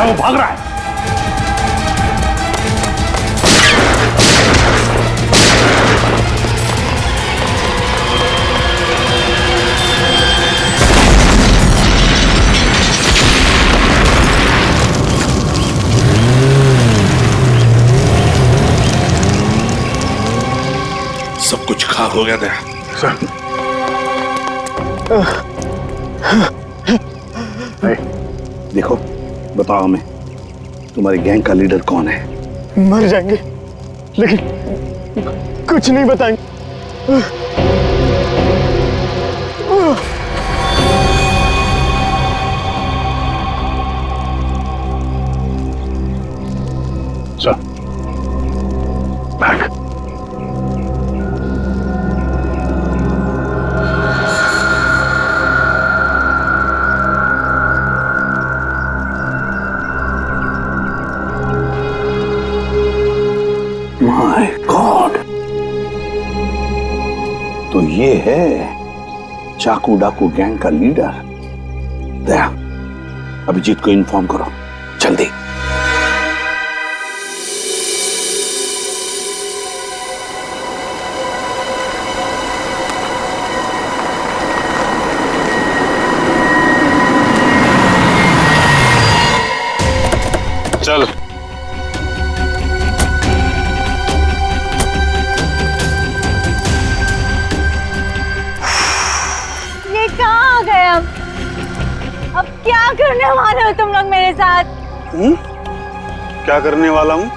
वो भाग रहा है। सब कुछ खाक हो गया था सर। देखो, बताओ हमें, तुम्हारे गैंग का लीडर कौन है? मर जाएंगे लेकिन कुछ नहीं बताएंगे। Sir, back. माय गॉड, तो ये है चाकू डाकू गैंग का लीडर। दया, अभिजीत को इन्फॉर्म करो जल्दी। चल। अब क्या करने वाले हो तुम लोग मेरे साथ? क्या करने वाला हूँ?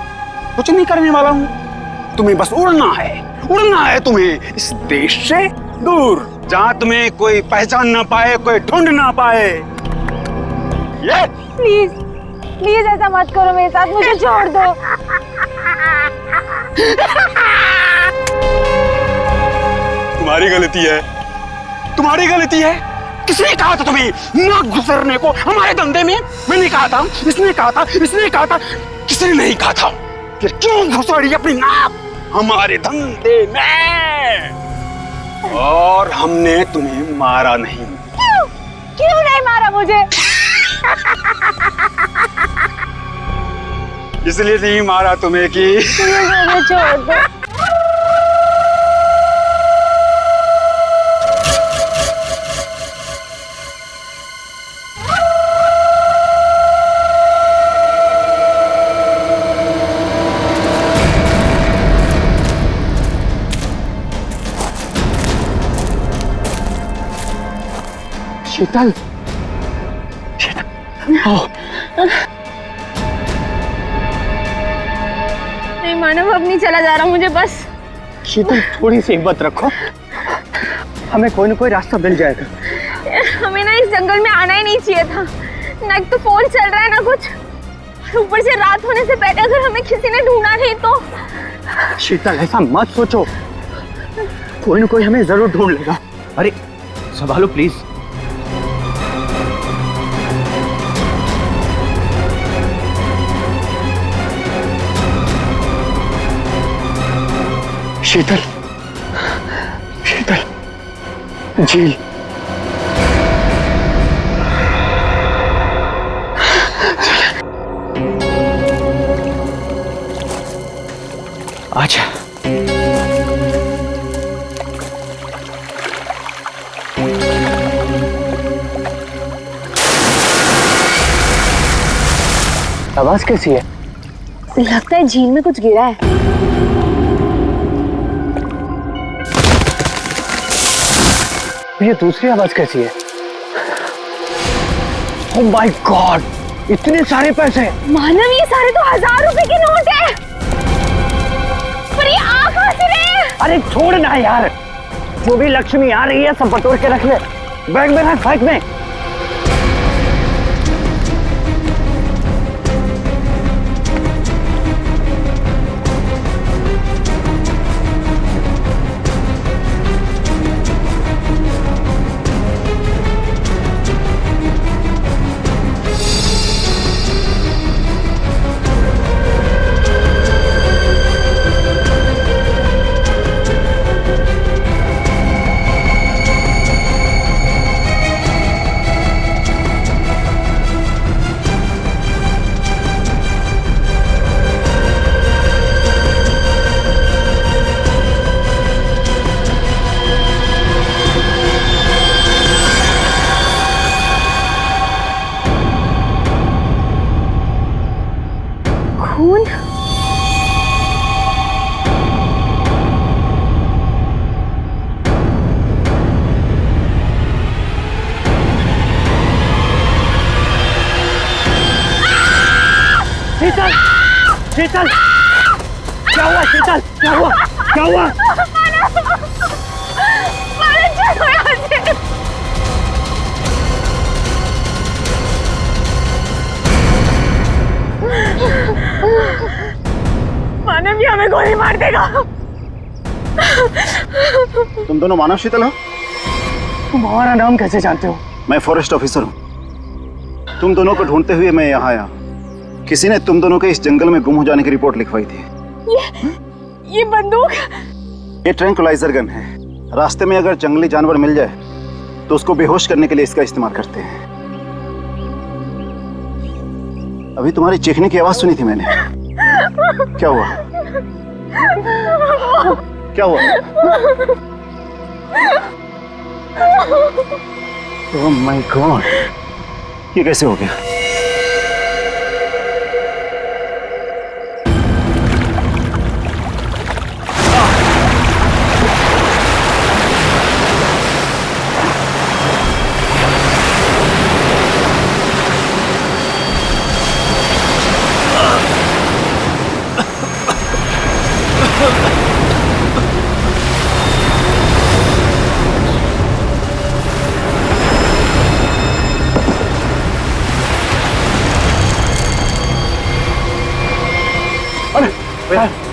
कुछ नहीं करने वाला हूँ। तुम्हें बस उड़ना है तुम्हें इस देश से दूर, जहाँ तुम्हें कोई पहचान ना पाए, कोई ढूंढ ना पाए। ये प्लीज प्लीज ऐसा मत करो मेरे साथ, मुझे छोड़ दो। तुम्हारी गलती है। किसने कहा था तुम्हें ना घुसरने को हमारे धंधे में? मैंने कहा था, इसने कहा था, किसने नहीं कहा था? फिर क्यों घुसड़ी अपनी नाक हमारे धंधे में? और हमने तुम्हें मारा नहीं। क्यों नहीं मारा मुझे? इसलिए नहीं मारा तुम्हें कि मुझे छोड़ दो। शीतल, नहीं मानव, अब नहीं चला जा रहा मुझे बस। शीतल, थोड़ी सी हिम्मत रखो, हमें कोई ना कोई रास्ता मिल जाएगा। हमें ना इस जंगल में आना ही नहीं चाहिए था। ना तो फोन चल रहा है ना कुछ, ऊपर से रात होने से पहले अगर हमें किसी ने ढूंढा नहीं तो। शीतल, ऐसा मत सोचो, कोई ना कोई हमें जरूर ढूंढ लेगा। अरे संभालो प्लीज। शीतल, झील, आजा। आवाज कैसी है? लगता है झील में कुछ गिरा है। ये दूसरी आवाज कैसी है? ओह माय गॉड, इतने सारे पैसे? मानव, ये सारे तो 1000 रुपए के नोट है। पर ये आ कहां से रहे हैं? अरे छोड़ ना यार, जो भी लक्ष्मी आ रही है सब बटोर के रख ले। बैग में रख, बैग में। खून? शीतल, शीतल, क्या हुआ शीतल? क्या हुआ? क्या हुआ? चलो यहाँ से। मानव, ये हमें गोली मार देगा। तुम दोनों मानव शीतल हो? तुम हमारा नाम कैसे जानते हो? मैं फॉरेस्ट ऑफिसर हूँ। तुम दोनों को ढूंढते हुए मैं यहाँ आया। किसी ने तुम दोनों के इस जंगल में गुम हो जाने की रिपोर्ट लिखवाई थी। ये बंदूक? ये ट्रैंक्विलाइजर गन है। रास्ते में अगर जंगली जानवर मिल जाए तो उसको बेहोश करने के लिए इसका इस्तेमाल करते हैं। अभी तुम्हारी चीखने की आवाज सुनी थी मैंने। क्या हुआ? क्या हुआ? ओह माय गॉड, ये कैसे हो गया?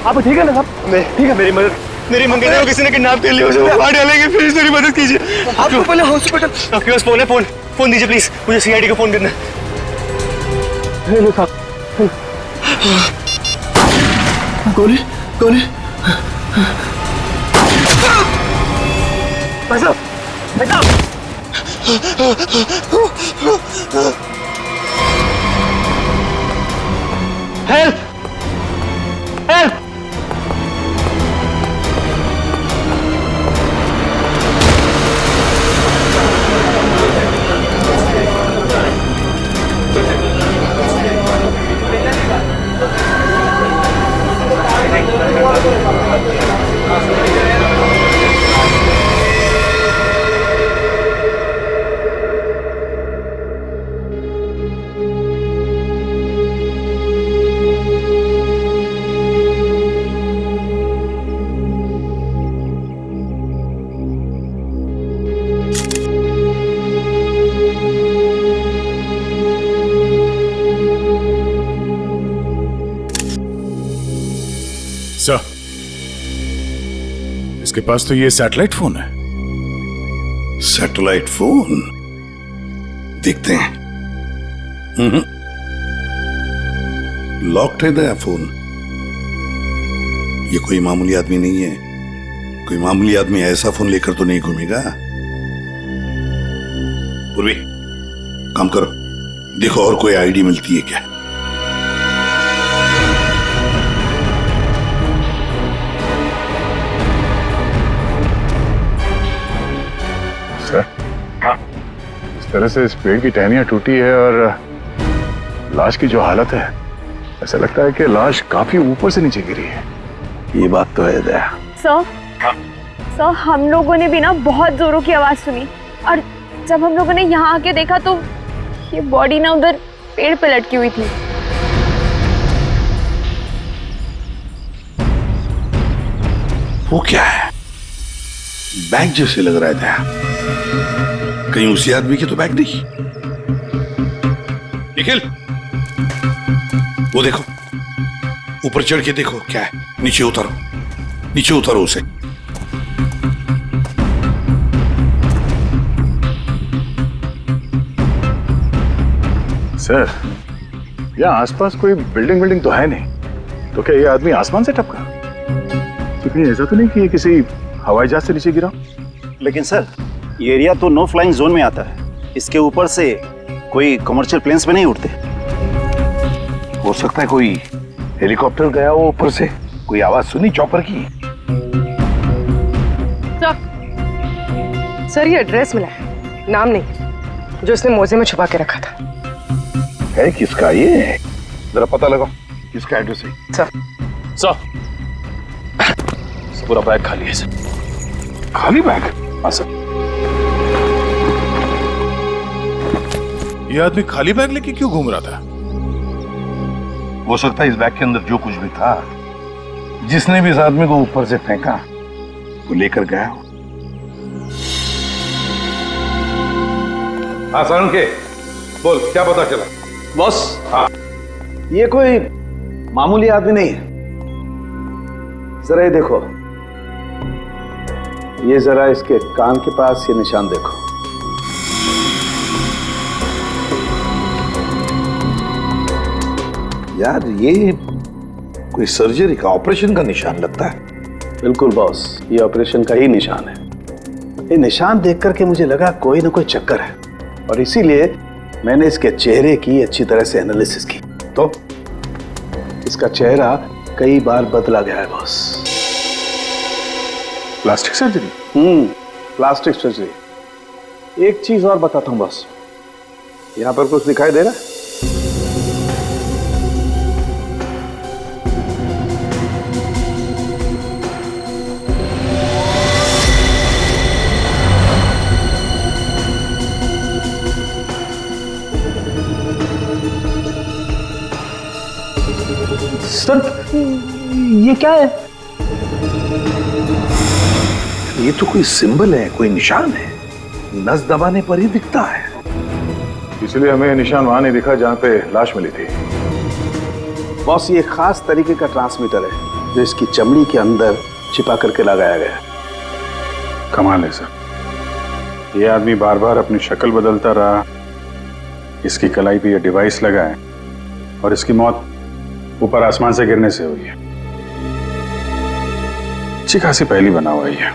आप ठीक है ना साहब? ठीक है। मेरी मंगेतर को किसी ने किडनैप कर लिया, उसे मार डालेंगे, प्लीज मेरी मदद कीजिए। आपको पहले हॉस्पिटल। आपके पास फोन है? फोन दीजिए प्लीज, मुझे सीआईडी को फोन करना है। हेलो साहब। गोली गोली। भाई साहब, भाई साहब। Help, help. सर, इसके पास तो ये सैटेलाइट फोन है। Satellite phone? देखते हैं। लॉक्ड है नया फोन। ये कोई मामूली आदमी नहीं है। कोई मामूली आदमी ऐसा फोन लेकर तो नहीं घूमेगा। पूर्वी, काम करो, देखो और कोई आईडी मिलती है क्या। इस तरह से इस पेड़ की टहनियां टूटी है और लाश की जो हालत है, ऐसा लगता है कि लाश काफी ऊपर से नीचे गिरी है। ये बात तो है दया। सर, हम लोगों ने भी ना बहुत जोरों की आवाज सुनी और जब हम लोगों ने यहाँ आके देखा तो ये बॉडी ना उधर पेड़ पे लटकी हुई थी। वो क्या है? बैग जैसे लग रहा था। कहीं उसी आदमी की तो बैग नहीं। निखिल, वो देखो, ऊपर चढ़ के देखो क्या है। नीचे उतारो, नीचे उतारो उसे। सर, यहाँ आसपास कोई बिल्डिंग तो है नहीं, तो क्या ये आदमी आसमान से टपका? तो कहीं ऐसा तो नहीं कि ये किसी हवाई जहाज से नीचे गिरा? लेकिन सर, ये एरिया तो नो फ्लाइंग जोन में आता है। इसके ऊपर से कोई कमर्शियल प्लेन्स पे नहीं उड़ते। हो सकता है कोई हेलीकॉप्टर गया हो ऊपर से। कोई आवाज सुनी चॉपर की? सर, ये एड्रेस मिला है, नाम नहीं, जो इसने मोजे में छुपा के रखा था। है किसका ये? जरा पता लगाओ किसका एड्रेस है। सर, पूरा बैग खाली है सर। खाली बैग? हाँ सर। ये आदमी खाली बैग लेके क्यों घूम रहा था? हो सकता है इस बैग के अंदर जो कुछ भी था, जिसने भी इस आदमी को ऊपर से फेंका, वो लेकर गया हो। हाँ सारंगे, बोल क्या पता चला? बॉस, हाँ, ये कोई मामूली आदमी नहीं है। जरा ये देखो, ये जरा इसके कान के पास ये निशान देखो। यार ये कोई सर्जरी का, ऑपरेशन का निशान लगता है। बिल्कुल बॉस, ये ऑपरेशन का ही निशान है। ये निशान देख करके मुझे लगा कोई ना कोई चक्कर है, और इसीलिए मैंने इसके चेहरे की अच्छी तरह से एनालिसिस की। तो इसका चेहरा कई बार बदला गया है boss. Plastic surgery? Plastic surgery. एक चीज और बताता हूं बॉस, यहां पर कुछ दिखाई दे रहा है? सर, ये क्या है? ये तो कोई सिंबल है, कोई निशान है। नस दबाने पर ही दिखता है। इसलिए हमें निशान वहां नहीं दिखा जहां पे लाश मिली थी। बॉस, ये खास तरीके का ट्रांसमीटर है जो इसकी चमड़ी के अंदर छिपा करके लगाया गया है। कमाल है सर, ये आदमी बार बार अपनी शक्ल बदलता रहा, इसकी कलाई पे ये डिवाइस लगा है, और इसकी मौत ऊपर आसमान से गिरने से हुई है। अच्छी खासी पहली बना हुआ है।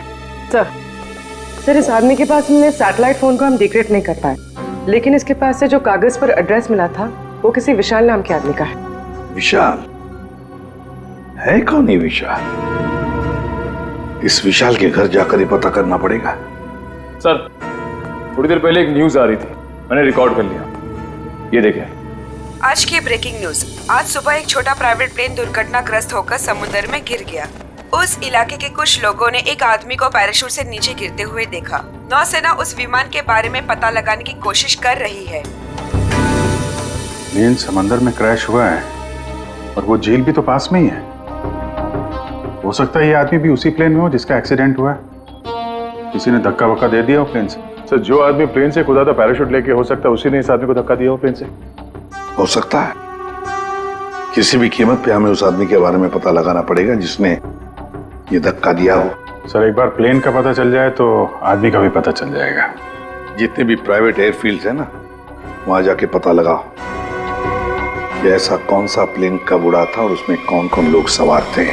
सर, इस आदमी के पास हमने सैटेलाइट फोन को हम डिक्रिप्ट नहीं कर पाए, लेकिन इसके पास से जो कागज पर एड्रेस मिला था वो किसी विशाल नाम के आदमी का है। विशाल? है कौन ये विशाल? इस विशाल के घर जाकर ही पता करना पड़ेगा। सर, थोड़ी देर पहले एक न्यूज आ रही थी, मैंने रिकॉर्ड कर लिया। ये देखिए। आज की ब्रेकिंग न्यूज। आज सुबह एक छोटा प्राइवेट प्लेन दुर्घटनाग्रस्त होकर समुद्र में गिर गया। उस इलाके के कुछ लोगों ने एक आदमी को पैराशूट से नीचे गिरते हुए देखा। नौसेना उस विमान के बारे में पता लगाने की कोशिश कर रही है। प्लेन समंदर में क्रैश हुआ है और वो झील भी तो पास में ही है। हो सकता है ये आदमी भी उसी प्लेन में हो जिसका एक्सीडेंट हुआ है। किसी ने धक्का वक्का दे दिया हो प्लेन से। सर, जो आदमी प्लेन से कूदा था पैराशूट लेके, हो सकता है उसी ने इस आदमी को धक्का दिया हो प्लेन से। हो सकता है। किसी भी कीमत पे हमें उस आदमी के बारे में पता लगाना पड़ेगा जिसने ये धक्का दिया हो। सर, एक बार प्लेन का पता चल जाए तो आदमी का भी पता चल जाएगा। जितने भी प्राइवेट एयरफील्ड्स है ना, वहां जाके पता लगाओ कि ऐसा कौन सा प्लेन कब उड़ा था और उसमें कौन कौन लोग सवार थे।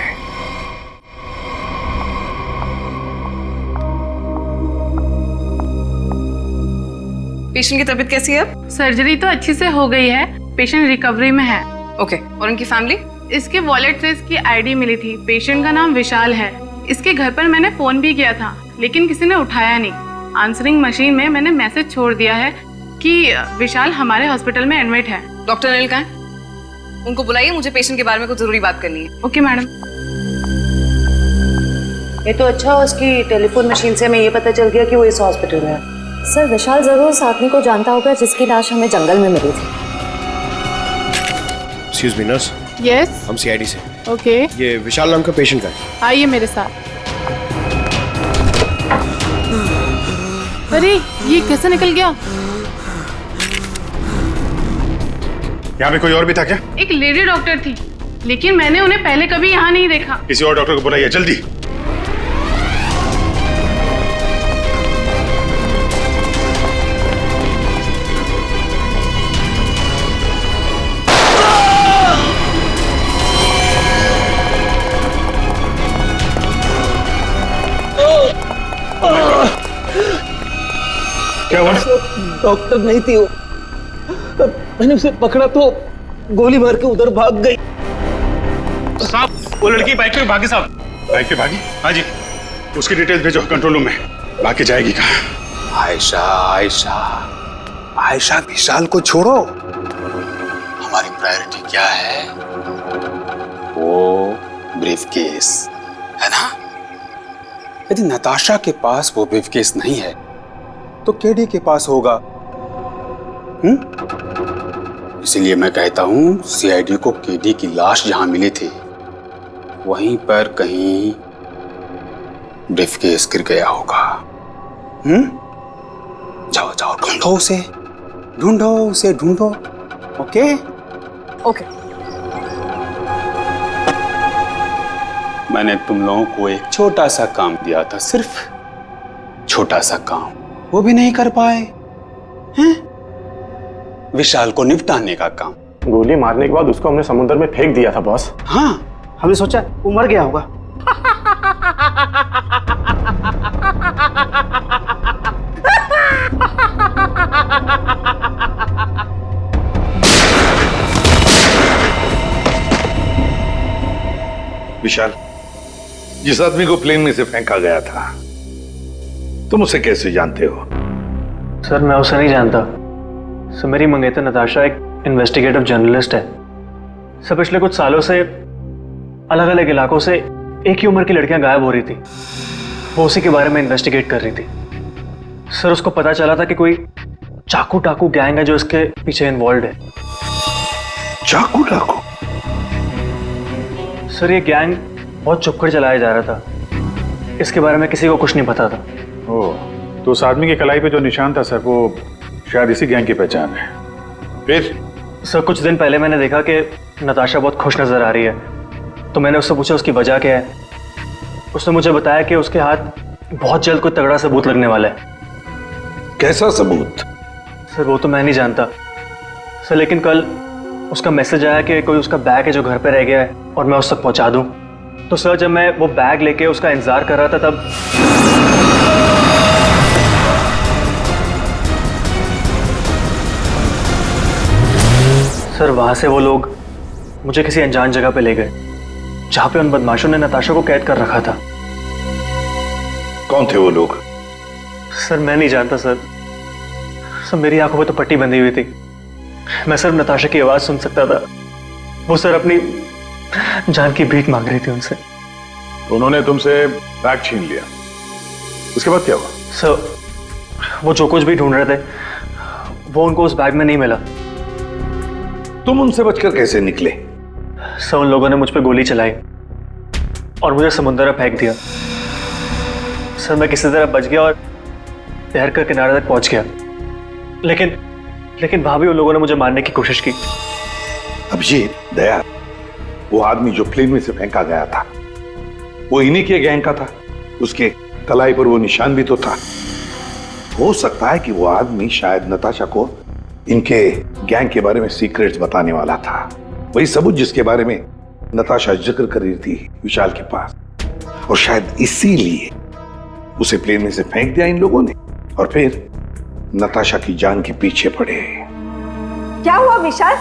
पेशेंट की तबीयत कैसी है? सर्जरी तो अच्छी से हो गई है, पेशेंट रिकवरी में है। ओके, और उनकी फैमिली? इसके वॉलेट से इसकी आईडी मिली थी। पेशेंट का नाम विशाल है। इसके घर पर मैंने फोन भी किया था, लेकिन किसी ने उठाया नहीं। आंसरिंग मशीन में मैंने मैसेज छोड़ दिया है कि विशाल हमारे हॉस्पिटल में एडमिट है। डॉक्टर अनिल कहाँ है? उनको बुलाइए, मुझे पेशेंट के बारे में कुछ जरूरी बात करनी है। Okay madam. ये तो अच्छा, उसकी टेलीफोन मशीन से हमें ये पता चल गया कि वो इस हॉस्पिटल में है। सर, विशाल जरूर उस आदमी को जानता होगा जिसकी लाश हमें जंगल में मिली थी। एक्सक्यूज मी नर्स, यस हम सीआईडी से। ओके ये विशाल नाम का पेशेंट का है। आइए मेरे साथ। अरे ये कैसे निकल गया? यहाँ पे कोई और भी था क्या? एक लेडी डॉक्टर थी, लेकिन मैंने उन्हें पहले कभी यहाँ नहीं देखा। किसी और डॉक्टर को बुलाइए जल्दी। क्या हुआ? डॉक्टर नहीं थी वो, मैंने उसे पकड़ा तो गोली मार के उधर भाग गई। साहब, वो लड़की बाइक पे भागी साहब। बाइक पे भागी? हाँ जी। उसकी डिटेल्स भेजो कंट्रोल रूम में। बाकी जाएगी कहाँ? आयशा आयशा आयशा, विशाल को छोड़ो, हमारी प्रायोरिटी क्या है? वो ब्रीफकेस है ना? यदि नताशा के पास वो ब्रीफकेस नहीं है तो केडी के पास होगा। इसीलिए मैं कहता हूं सीआईडी को केडी की लाश जहां मिली थी वहीं पर कहीं ब्रीफकेस गिर गया होगा। जाओ जाओ, ढूंढो उसे, ढूंढो उसे, ढूंढो। Okay okay. मैंने तुम लोगों को एक छोटा सा काम दिया था, सिर्फ छोटा सा काम, वो भी नहीं कर पाए हैं? विशाल को निपटाने का काम। गोली मारने के बाद उसको हमने समुद्र में फेंक दिया था बॉस। हाँ, हमने सोचा वो मर गया होगा। विशाल, जिस आदमी को प्लेन में से फेंका गया था, तुम उसे कैसे जानते हो? सर मैं उसे नहीं जानता। सर मेरी मंगेतर नताशा एक इन्वेस्टिगेटिव जर्नलिस्ट है। सर पिछले कुछ सालों से अलग अलग इलाकों से एक ही उम्र की लड़कियां गायब हो रही थी। वो उसी के बारे में इन्वेस्टिगेट कर रही थी। सर उसको पता चला था कि कोई चाकू टाकू गैंग है जो इसके पीछे इन्वॉल्व है। चाकू टाकू? सर ये गैंग बहुत चुपकर चलाया जा रहा था, इसके बारे में किसी को कुछ नहीं पता था। ओह, तो उस आदमी की कलाई पे जो निशान था सर, वो शायद इसी गैंग की पहचान है। फिर? सर कुछ दिन पहले मैंने देखा कि नताशा बहुत खुश नजर आ रही है, तो मैंने उससे पूछा उसकी वजह क्या है। उसने मुझे बताया कि उसके हाथ बहुत जल्द कोई तगड़ा सबूत लगने वाला है। कैसा सबूत? सर वो तो मैं नहीं जानता सर, लेकिन कल उसका मैसेज आया कि कोई उसका बैग है जो घर पे रह गया है और मैं उस तक पहुंचा दूं। तो सर जब मैं वो बैग लेके उसका इंतजार कर रहा था तब सर वहां से वो लोग मुझे किसी अनजान जगह पे ले गए जहां पे उन बदमाशों ने नताशा को कैद कर रखा था। कौन थे वो लोग? सर मैं नहीं जानता सर। सर मेरी आंखों में तो पट्टी बंधी हुई थी, मैं सिर्फ नताशा की आवाज सुन सकता था। वो सर अपनी जान की भीख मांग रही थी उनसे। तो उन्होंने तुमसे बैग छीन लिया, उसके बाद क्या हुआ? सर वो जो कुछ भी ढूंढ रहे थे वो उनको उस बैग में नहीं मिला। तुम उनसे बचकर कैसे निकले? सर उन लोगों ने मुझ पर गोली चलाई और मुझे समुद्र में फेंक दिया। सर मैं किसी तरह बच गया और तैर कर किनारे तक पहुंच गया, लेकिन वहां भी उन लोगों ने मुझे मारने की कोशिश की। अभिजीत, दया, वो आदमी जो प्लेन में से फेंका गया था वो इन्हीं के गैंग का था। उसके कलाई पर वो निशान भी तो था। हो सकता है कि वो आदमी शायद नताशा को इनके गैंग के बारे में सीक्रेट्स बताने वाला था, वही सबूत जिसके बारे में नताशा जिक्र कर रही थी विशाल के पास। और शायद इसीलिए उसे प्लेन में से फेंक दिया इन लोगों ने और फिर नताशा की जान के पीछे पड़े। क्या हुआ विशाल?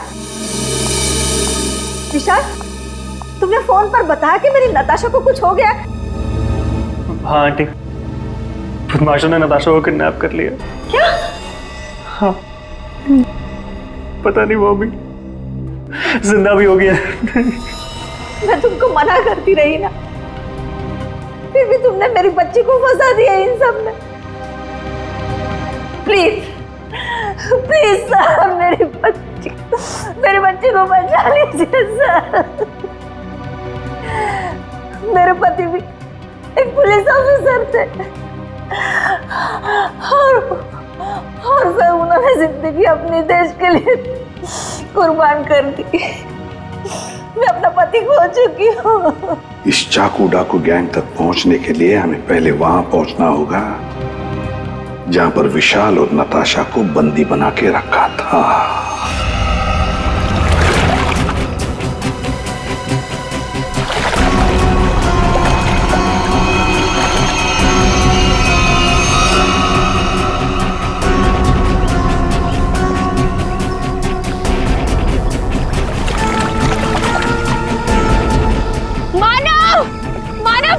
विशाल, तुमने फोन पर बताया कि मेरी नताशा को कुछ हो गया? हाँ आंटी, बदमाशों ने नताशा को किडनैप कर लिया। क्या? हाँ, पता नहीं वो भी जिंदा भी हो गया। मैं तुमको मना करती रही ना, फिर भी तुमने मेरी बच्ची को फंसा दिया इन सब में। प्लीज प्लीज सर, मेरी बच्ची मेरे बच्चे को बचा लीजिए सर। मेरे पति भी एक पुलिस ऑफिसर थे और सर उन्होंने जिंदगी अपने देश के लिए कुर्बान कर दी। मैं अपना पति खो चुकी हूँ। इस चाकू डाकू गैंग तक पहुंचने के लिए हमें पहले वहां पहुंचना होगा जहां पर विशाल और नताशा को बंदी बना के रखा था।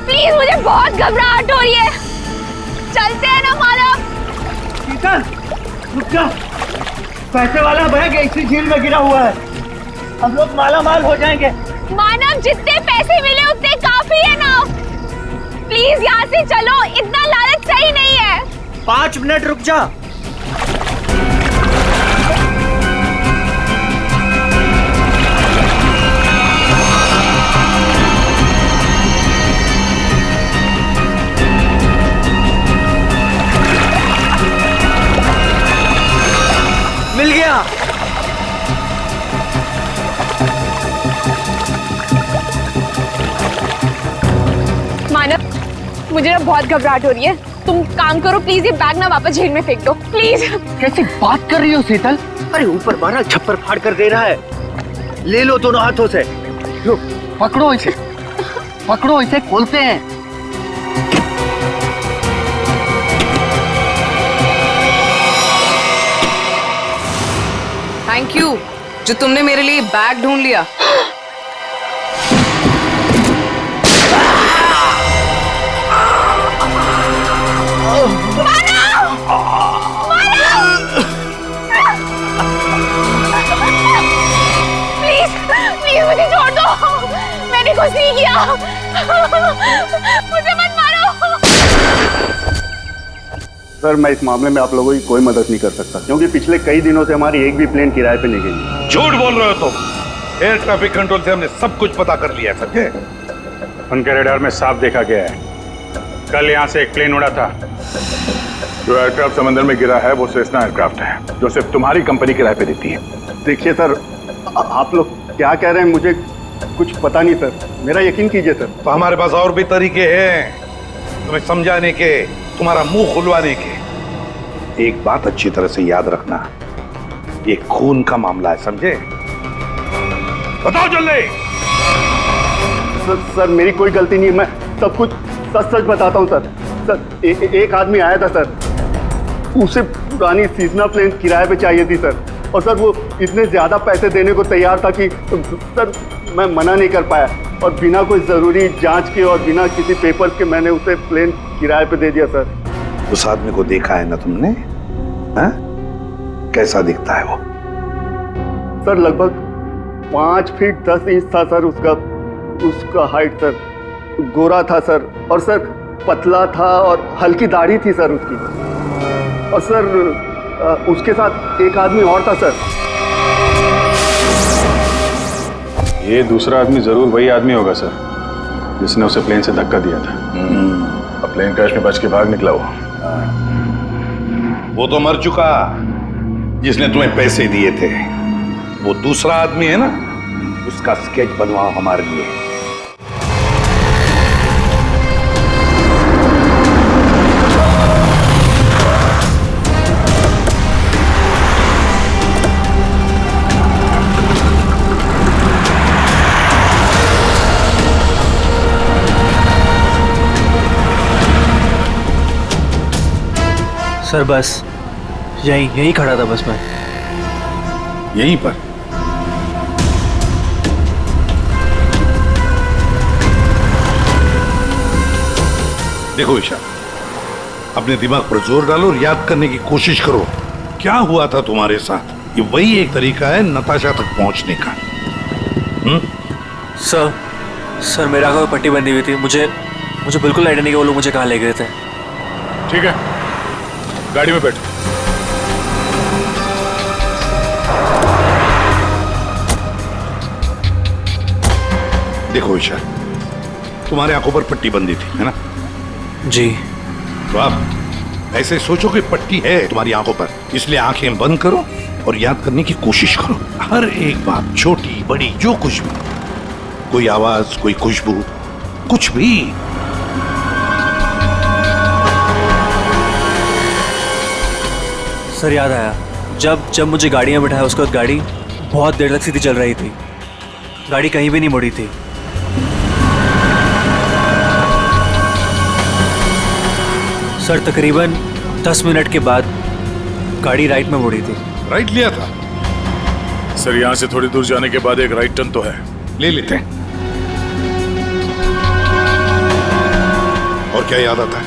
प्लीज, मुझे बहुत घबराहट हो रही है। चलते हैं ना मानव। शीतल, रुक जा। पैसे वाला बैग इसी झील में गिरा हुआ है। हम लोग माला माल हो जाएंगे। मानव, जितने पैसे मिले उतने काफी है ना। प्लीज यहाँ से चलो, इतना लालच सही नहीं है। 5 मिनट रुक जा। मिल गया। मानव, मुझे ना बहुत घबराहट हो रही है। तुम काम करो प्लीज, ये बैग ना वापस झील में फेंक दो प्लीज। कैसी बात कर रही हो शीतल? अरे ऊपर मारा छप्पर फाड़ कर दे रहा है। ले लो दोनों हाथों से। लो, पकड़ो इसे, पकड़ो इसे, खोलते हैं। थैंक यू जो तुमने मेरे लिए बैग ढूंढ लिया। प्लीज प्लीज मुझे छोड़ दो, मैंने कुछ नहीं किया। मुझे मत मारो। सर, मैं इस मामले में आप लोगों की कोई मदद नहीं कर सकता क्योंकि पिछले कई दिनों से हमारी एक भी प्लेन किराए पे नहीं गई। झूठ बोल रहे हो तुम। एयर ट्रैफिक कंट्रोल से हमने सब कुछ पता कर लिया, समझे? उनके रेडार में साफ देखा गया है, कल यहाँ से एक प्लेन उड़ा था। जो एयरक्राफ्ट समंदर में गिरा है वो सेस्ना एयरक्राफ्ट है, जो सिर्फ तुम्हारी कंपनी किराए पे देती है। देखिए सर, आप लोग क्या कह रहे हैं मुझे कुछ पता नहीं सर, मेरा यकीन कीजिए सर। तो हमारे पास और भी तरीके हैं तुम्हें समझाने के, तुम्हारा मुंह खुलवाने के। एक बात अच्छी तरह से याद रखना, ये खून का मामला है, समझे? बताओ जल्दी। सर मेरी कोई गलती नहीं है, मैं सब कुछ सच सच बताता हूँ सर। सर एक आदमी आया था सर, उसे पुरानी सीजनल प्लेन किराए पे चाहिए थी सर, और सर वो इतने ज्यादा पैसे देने को तैयार था कि सर मैं मना नहीं कर पाया, और बिना कोई जरूरी जांच के और बिना किसी पेपर्स के मैंने उसे प्लेन किराए पे दे दिया सर। उस आदमी को देखा है ना तुमने? हा? कैसा दिखता है वो? सर लगभग 5 फीट 10 इंच था सर उसका हाइट सर, गोरा था सर, और सर पतला था और हल्की दाढ़ी थी सर उसकी, और सर उसके साथ एक आदमी और था सर। ये दूसरा आदमी जरूर वही आदमी होगा सर जिसने उसे प्लेन से धक्का दिया था। अब प्लेन क्रैश में बच के भाग निकला वो तो मर चुका जिसने तुम्हें पैसे दिए थे। वो दूसरा आदमी है ना, उसका स्केच बनवाओ हमारे लिए। सर बस यहीं खड़ा था बस मैं। यहीं पर? देखो ईशा, अपने दिमाग पर जोर डालो और याद करने की कोशिश करो क्या हुआ था तुम्हारे साथ। ये वही एक तरीका है नताशा तक पहुंचने का। सर मेरा आंखों में पट्टी बंधी हुई थी, मुझे बिल्कुल आइडिया नहीं कि वो लोग मुझे कहाँ ले गए थे। ठीक है, गाड़ी में बैठो। देखो विशाल, तुम्हारे आंखों पर पट्टी बंदी थी, है ना? जी। तो आप ऐसे सोचो कि पट्टी है तुम्हारी आंखों पर, इसलिए आंखें बंद करो और याद करने की कोशिश करो। हर एक बात, छोटी बड़ी जो कुछ भी, कोई आवाज, कोई खुशबू, कुछ भी। सर याद आया, जब मुझे गाड़ी में बिठाया उसके बाद गाड़ी बहुत देर तक सीधी चल रही थी, गाड़ी कहीं भी नहीं मुड़ी थी। सर तकरीबन 10 मिनट के बाद गाड़ी राइट में मुड़ी थी। राइट लिया था? सर यहाँ से थोड़ी दूर जाने के बाद एक राइट टर्न तो है, ले लेते हैं। और क्या याद आता है?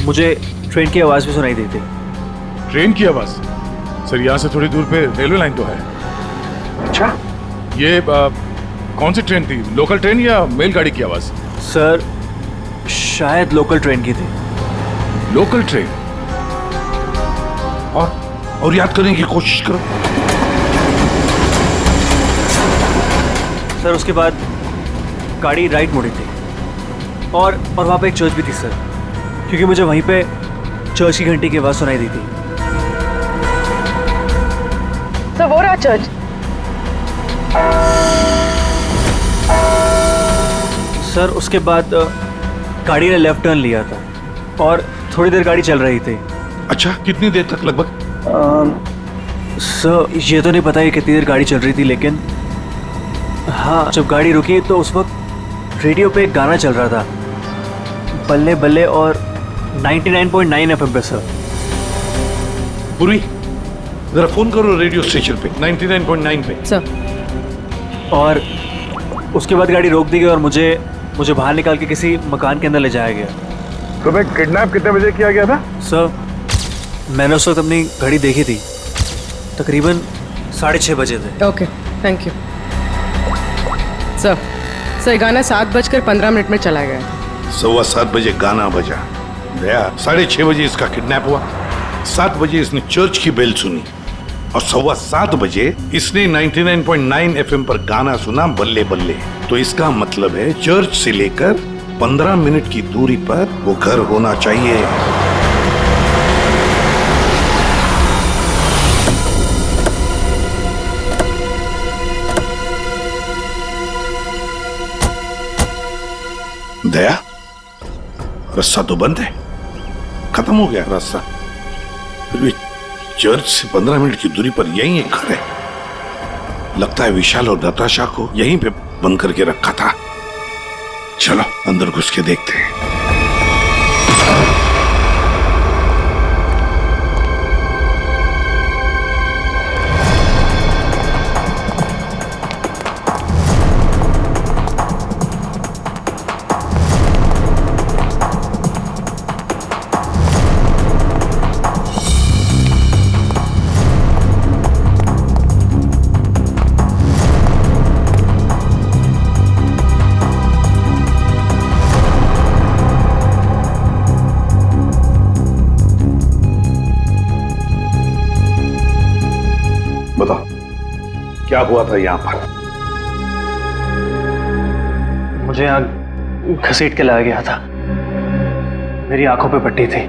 मुझे ट्रेन की आवाज भी सुनाई दी थी। ट्रेन की आवाज? सर यहाँ से थोड़ी दूर पे रेलवे लाइन तो है। अच्छा, ये कौन सी ट्रेन थी, लोकल ट्रेन या मेल गाड़ी की आवाज? सर शायद लोकल ट्रेन की थी। Local train? और याद करने की कोशिश करो। सर उसके बाद गाड़ी राइट मुड़ी थी और वहाँ पे एक चर्च भी थी सर, क्योंकि मुझे वहीं पे चर्च की घंटी की आवाज़ सुनाई दी थी। सर वो रहा चर्च। सर उसके बाद गाड़ी ने लेफ्ट टर्न लिया था और थोड़ी देर गाड़ी चल रही थी। अच्छा, कितनी देर तक लगभग? सर ये तो नहीं पता है कितनी देर गाड़ी चल रही थी, लेकिन हाँ जब गाड़ी रुकी तो उस वक्त रेडियो पे एक गाना चल रहा था, बल्ले बल्ले, और 99.9 FM पे सर। पूरी जरा फोन करो रेडियो स्टेशन पे 99.9 पे सर। और उसके बाद गाड़ी रोक दी गई और मुझे बाहर निकाल के किसी मकान के अंदर ले जाया गया। तुम्हें किडनैप कितने बजे किया गया था? सर मैंने उस वक्त अपनी घड़ी देखी थी, तकरीबन 6:30 बजे थे। Okay, thank you sir. गाना 7:15 में चला गया। 7:15 बजे गाना बजा, दया 6:30 बजे इसका किडनैप हुआ, 7 बजे इसने चर्च की बेल सुनी और 7:15 बजे इसने 99.9 FM पर गाना सुना, बल्ले बल्ले। तो इसका मतलब है चर्च से लेकर 15 मिनट की दूरी पर वो घर होना चाहिए। दया, रास्ता तो बंद है, खत्म हो गया रास्ता, फिर भी चर्च से 15 मिनट की दूरी पर यही एक घर है। लगता है विशाल और नताशा को यहीं पे बंद करके रखा था। चलो अंदर घुस के देखते हैं। बताओ क्या हुआ था यहाँ पर? मुझे यहाँ घसीट के लाया गया था, मेरी आंखों पे पट्टी थी।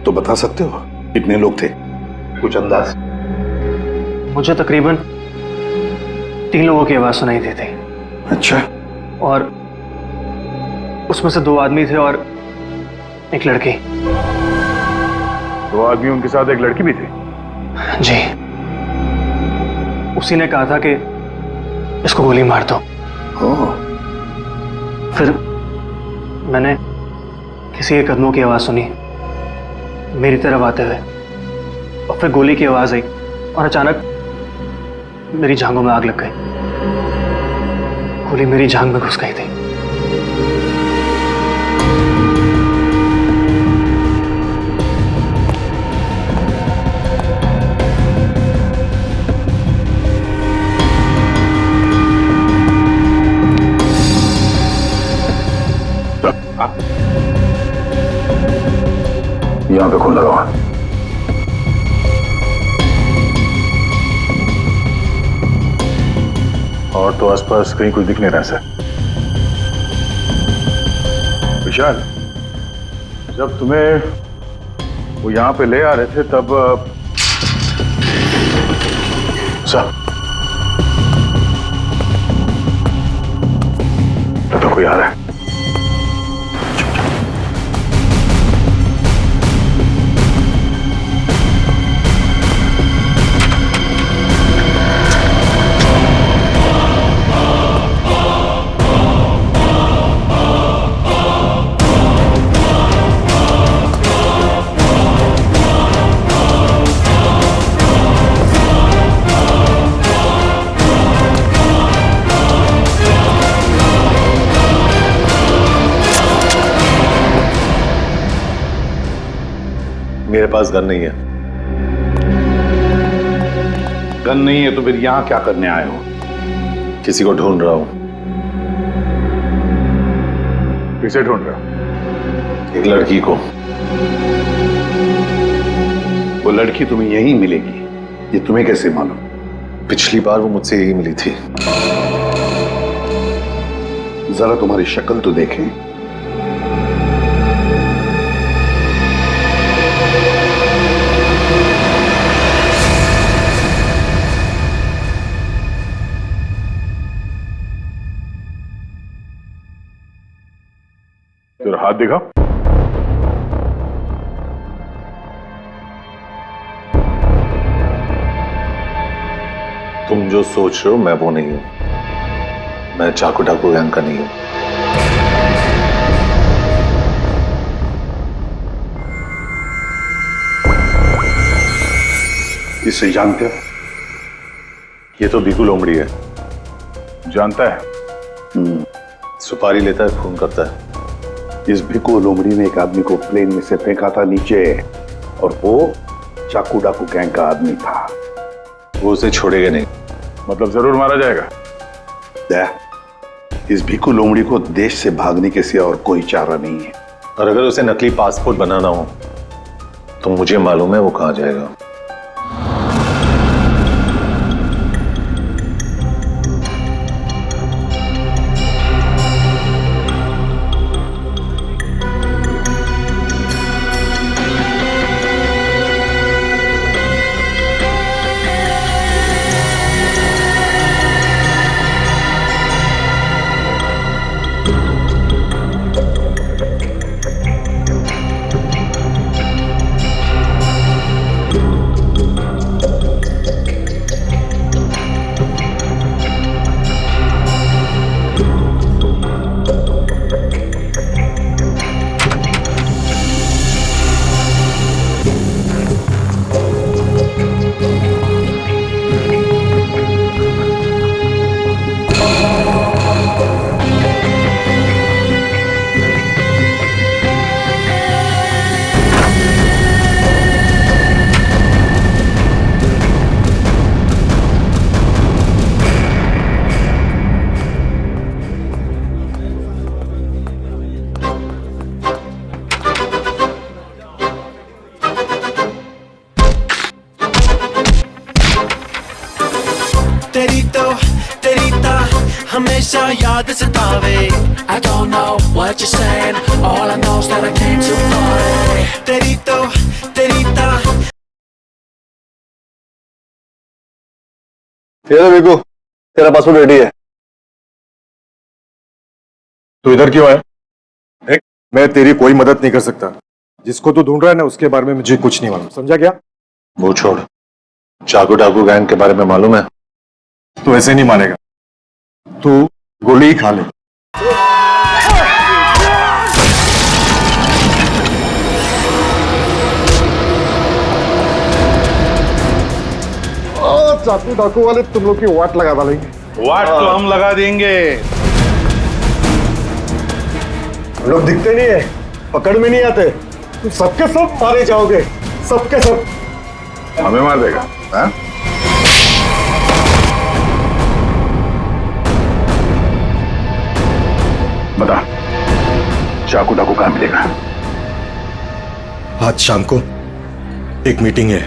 तो बता सकते हो कितने लोग थे, कुछ अंदाज? मुझे तकरीबन 3 लोगों की आवाज सुनाई दी थी। अच्छा। और उसमें से 2 आदमी थे और एक लड़की। 2 आदमी, उनके साथ एक लड़की भी थी? जी। उसी ने कहा था कि इसको गोली मार दो। फिर मैंने किसी के कदमों की आवाज सुनी मेरी तरफ आते हुए, और फिर गोली की आवाज आई और अचानक मेरी जांघों में आग लग गई। गोली मेरी जांघ में घुस गई थी। यहाँ पे खून लगा हुआ। और तो आसपास कहीं कुछ दिख नहीं रहा सर। विशाल, जब तुम्हें वो यहां पे ले आ रहे थे तब सर तो कोई आ रहा है। मेरे पास गन नहीं है। गन नहीं है तो फिर यहां क्या करने आए हो? किसी को ढूंढ रहा हूं। किसे ढूंढ रहा हूं? एक लड़की को। वो लड़की तुम्हें यहीं मिलेगी, ये तुम्हें कैसे मालूम? पिछली बार वो मुझसे यही मिली थी। जरा तुम्हारी शक्ल तो देखें। तेरा हाथ दिखा। तुम जो सोच रहे हो मैं वो नहीं हूं। मैं चाकू डाकू गैंग का नहीं हूं। इसे जानते हो? ये तो बीकू लोमड़ी है। जानता है? सुपारी लेता है, खून करता है। इस भिक्कू लोमड़ी ने एक आदमी को प्लेन में से फेंका था नीचे, और वो चाकू डाकू गैंग का आदमी था। वो उसे छोड़ेगा नहीं। मतलब जरूर मारा जाएगा। इस भिक्कू लोमड़ी को देश से भागने के सिवा और कोई चारा नहीं है। और अगर उसे नकली पासपोर्ट बनाना हो तो मुझे मालूम है वो कहां जाएगा। हमेशा याद सतावे I don't know what you're saying All I know is that I came too far तेरी तो देखो तेरा पासपोर्ट रेडी है। तू इधर क्यों है? देख, मैं तेरी कोई मदद नहीं कर सकता। जिसको तू ढूंढ रहा है ना उसके बारे में मुझे कुछ नहीं मालूम, समझा क्या? वो छोड़, चाकू डाकू गैंग के बारे में मालूम है? तू ऐसे नहीं मानेगा। तू गोली ही खा ले। चाकू डाकू वाले तुम लोग की वाट लगा डालेंगे। वाट तो हम लगा देंगे। हम लोग दिखते नहीं है, पकड़ में नहीं आते। तुम सबके सब मारे जाओगे, सबके सब। हमें मार देगा? हाँ? बता, चाकू डाकू कहां मिलेगा? आज शाम को एक मीटिंग है।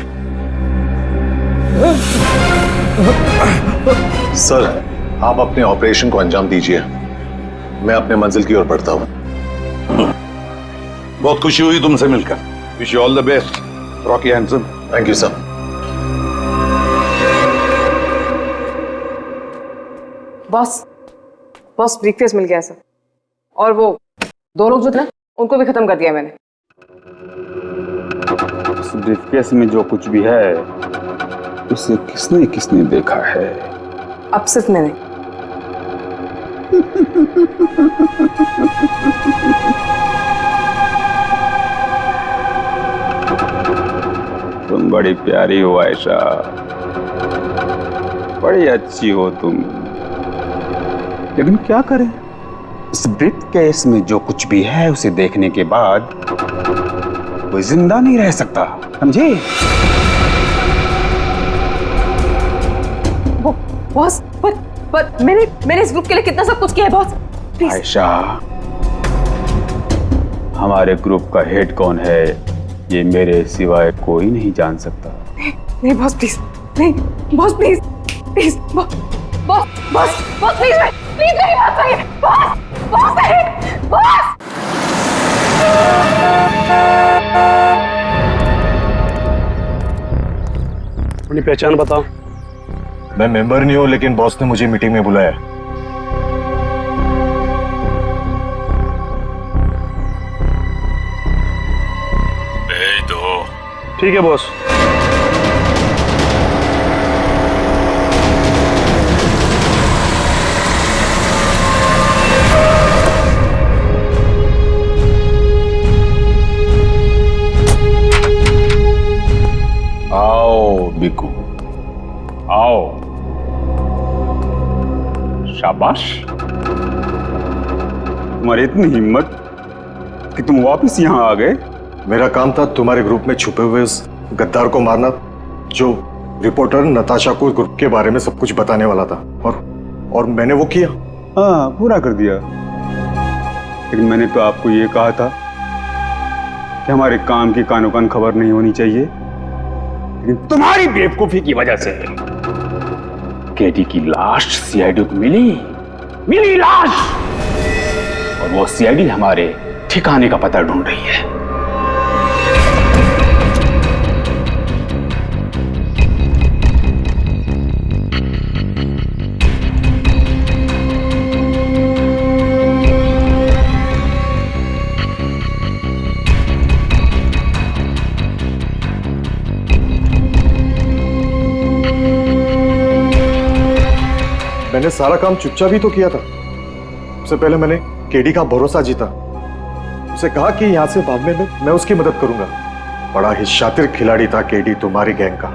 सर, आप अपने ऑपरेशन को अंजाम दीजिए, मैं अपने मंजिल की ओर बढ़ता हूं। बहुत खुशी हुई तुमसे मिलकर। Wish you all the best Rocky handsome. Thank you sir. Boss briefcase मिल गया सर, और वो 2 लोग जो थे ना उनको भी खत्म कर दिया मैंने। इस ब्रीफकेस में जो कुछ भी है उसे किसने किसने देखा है? अब सिर्फ मैंने। तुम बड़ी प्यारी हो आयशा, बड़ी अच्छी हो तुम, लेकिन क्या करें, इस ब्रीफकेस में जो कुछ भी है उसे देखने के बाद कोई जिंदा नहीं रह सकता, समझे? बॉस पर मैंने इस ग्रुप के लिए कितना सब कुछ किया है बॉस, प्लीज। आयशा, हमारे ग्रुप का हेड कौन है ये मेरे सिवाय कोई नहीं जान सकता। नहीं बॉस प्लीज, नहीं boss please please, boss please मेरी बात सुनिए, बॉस। अपनी पहचान बताओ। मैं मेंबर नहीं हूं, लेकिन बॉस ने मुझे मीटिंग में बुलाया। भेज दो। ठीक है बॉस। आओ बिकू, आओ। शाबाश, तुम्हारी इतनी हिम्मत कि तुम वापस यहाँ आ गए। मेरा काम था तुम्हारे ग्रुप में छुपे हुए उस गद्दार को मारना, जो रिपोर्टर नताशा को ग्रुप के बारे में सब कुछ बताने वाला था, और मैंने वो किया। हाँ, पूरा कर दिया। लेकिन मैंने तो आपको ये कहा था कि हमारे काम की कानो कान खबर नहीं होनी चाहिए, लेकिन तुम्हारी बेवकूफी की वजह से केटी की लाश सीआईडी को मिली लाश, और वो सीआईडी हमारे ठिकाने का पता ढूंढ रही है। मैंने सारा काम चुपचाप ही तो किया था। सबसे पहले मैंने केडी का भरोसा जीता, उसे कहा कि यहां से भागने में मैं उसकी मदद करूंगा। बड़ा ही शातिर खिलाड़ी था केडी तुम्हारी गैंग का।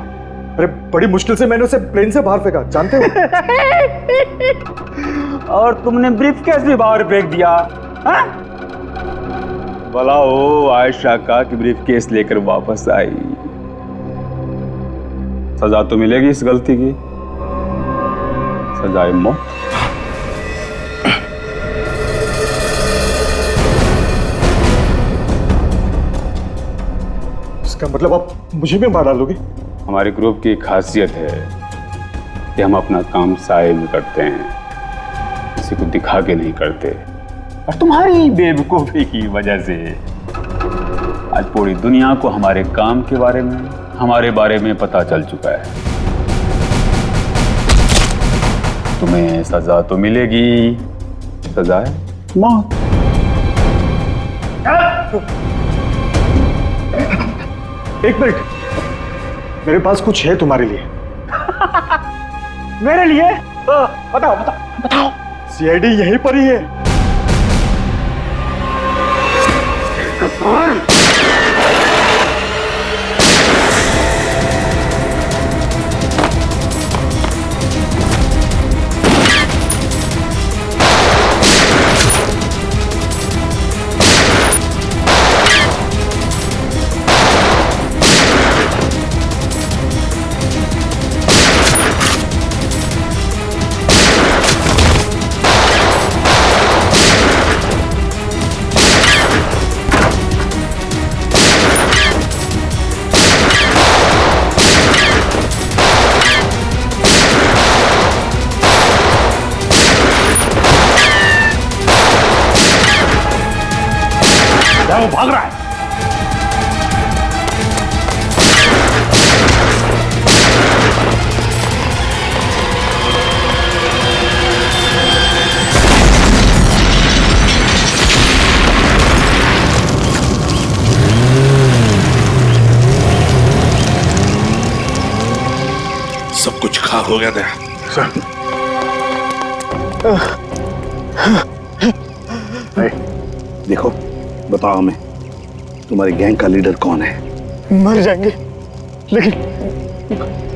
अरे बड़ी मुश्किल से मैंने उसे प्लेन से बाहर फेंका, जानते हो? और तुमने ब्रीफकेस भी बाहर फेंक दिया। भला हो आयशा का कि ब्रीफकेस लेकर वापस आई। सजा तो मिलेगी इस गलती की, सजाए मौत। इसका मतलब आप मुझे भी मार डालोगे? हमारे ग्रुप की खासियत है कि हम अपना काम साए में करते हैं, किसी को दिखा के नहीं करते। और तुम्हारी बेवकूफी की वजह से आज पूरी दुनिया को हमारे काम के बारे में, हमारे बारे में पता चल चुका है। तुम्हें सजा तो मिलेगी, सजा है मौत। एक मिनट, मेरे पास कुछ है तुम्हारे लिए। मेरे लिए? बताओ। सीआईडी यहीं पर ही है। वो भाग रहा है। सब कुछ खाक हो गया था सर। देखो, बताओ हमें, तुम्हारे गैंग का लीडर कौन है? मर जाएंगे लेकिन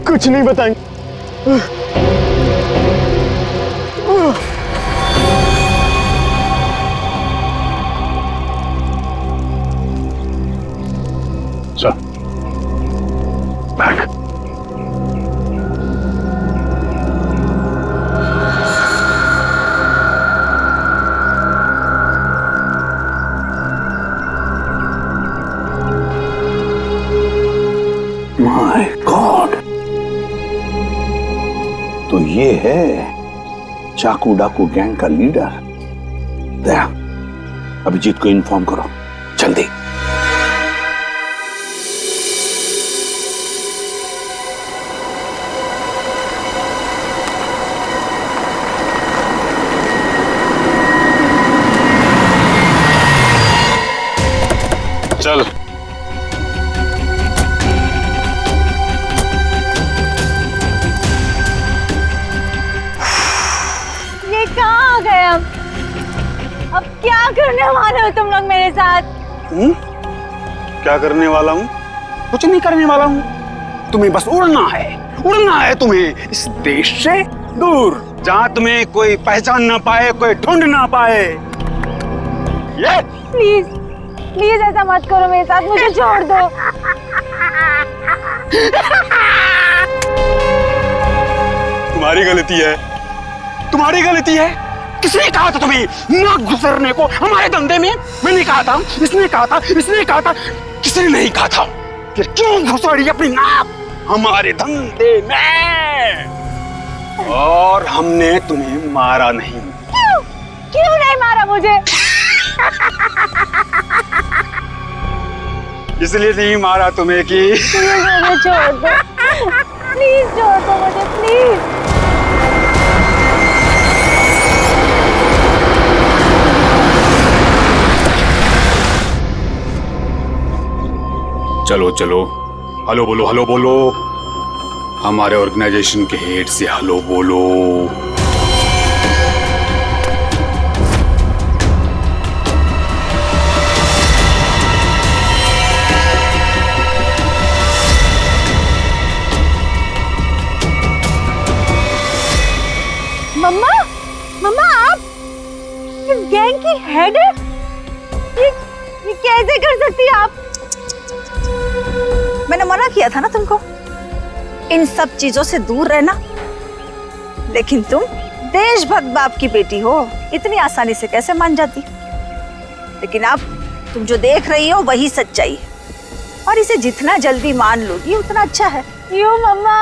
कुछ नहीं बताएंगे। Sir, bag. माय गॉड, तो ये है चाकू डाकू गैंग का लीडर। दया, अभिजीत को इन्फॉर्म करो जल्दी। चल ये कहाँ आ गए अब क्या करने वाले हो तुम लोग मेरे साथ? क्या करने वाला हूँ? कुछ नहीं करने वाला हूँ। तुम्हें बस उड़ना है तुम्हें इस देश से दूर, जहाँ तुम्हें कोई पहचान ना पाए, कोई ढूंढ ना पाए। ये प्लीज प्लीज ऐसा मत करो मेरे साथ, मुझे छोड़ दो। तुम्हारी गलती है। किसने कहा था तुम्हें ना घुसरने को हमारे धंधे में? मैंने कहा था, इसने कहा था, किसने नहीं कहा था? फिर क्यों घुसड़ी अपनी नाक हमारे धंधे में? और हमने तुम्हें मारा नहीं। क्यों नहीं मारा मुझे? इसलिए नहीं मारा तुम्हें कि मुझे छोड़ दो, प्लीज छोड़ दो मुझे, प्लीज। चलो हेलो बोलो, हमारे ऑर्गेनाइजेशन के हेड से हेलो बोलो। मम्मा आप इस गैंग की हेड है? ये कैसे कर सकती है आप? मैंने मना किया था ना तुमको इन सब चीजों से दूर रहना, लेकिन तुम देशभक्त बाप की बेटी हो, इतनी आसानी से कैसे मान जाती? लेकिन अब तुम जो देख रही हो वही सच्चाई है, और इसे जितना जल्दी मान लोगी उतना अच्छा है। क्यों मम्मा,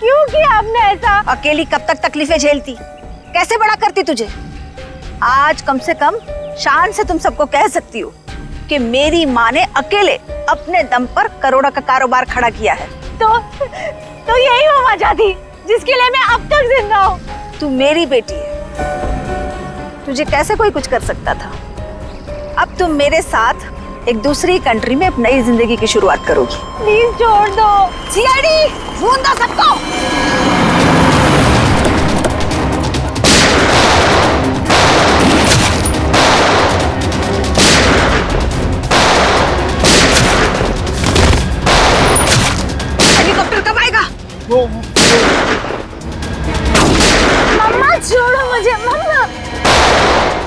क्यों किया आपने ऐसा? अकेली कब तक तकलीफें झेलती, कैसे बड़ा करती तुझे? आज कम से कम शान से तुम सबको कह सकती हो कि मेरी माँ ने अकेले अपने दम पर करोड़ों का कारोबार खड़ा किया है। तो यही मम्मा चाहती जिसके लिए मैं अब तक जिंदा हूँ। तू मेरी बेटी है, तुझे कैसे कोई कुछ कर सकता था? अब तुम मेरे साथ एक दूसरी कंट्री में एक नई जिंदगी की शुरुआत करोगी। प्लीज छोड़ दो। सीआईडी ढूंढ दो सबको। हेलीकॉप्टर कब आएगा? मम्मा छोड़ो मुझे, मम्मा।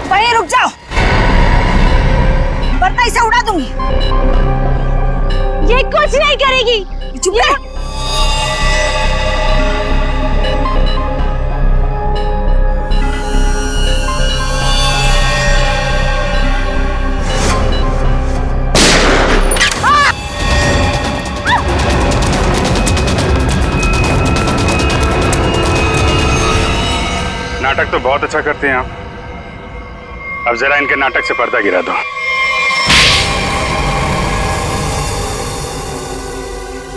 वहीं रुक जाओ, वरना इसे उड़ा दूंगी। ये कुछ नहीं करेगी। चुप रह। नाटक तो बहुत अच्छा करते हैं आप, अब जरा इनके नाटक से पर्दा गिरा दो।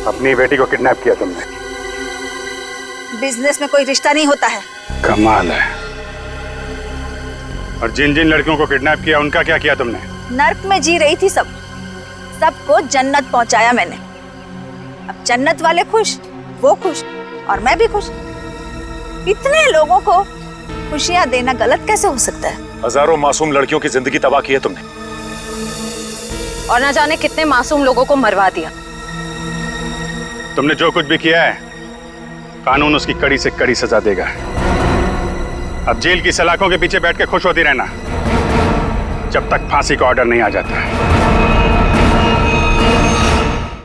अपनी बेटी को किडनैप किया तुमने। बिजनेस में कोई रिश्ता नहीं होता है। कमाल है। और जिन जिन लड़कियों को किडनैप किया उनका क्या किया तुमने? नर्क में जी रही थी सबको जन्नत पहुंचाया मैंने। अब जन्नत वाले खुश, वो खुश और मैं भी खुश। इतने लोगों को खुशियां देना गलत कैसे हो सकता है? हजारों मासूम लड़कियों की जिंदगी तबाह की है तुमने, और ना जाने कितने मासूम लोगों को मरवा दिया। तुमने जो कुछ भी किया है कानून उसकी कड़ी से कड़ी सजा देगा। अब जेल की सलाखों के पीछे बैठ के खुश होती रहना जब तक फांसी का ऑर्डर नहीं आ जाता।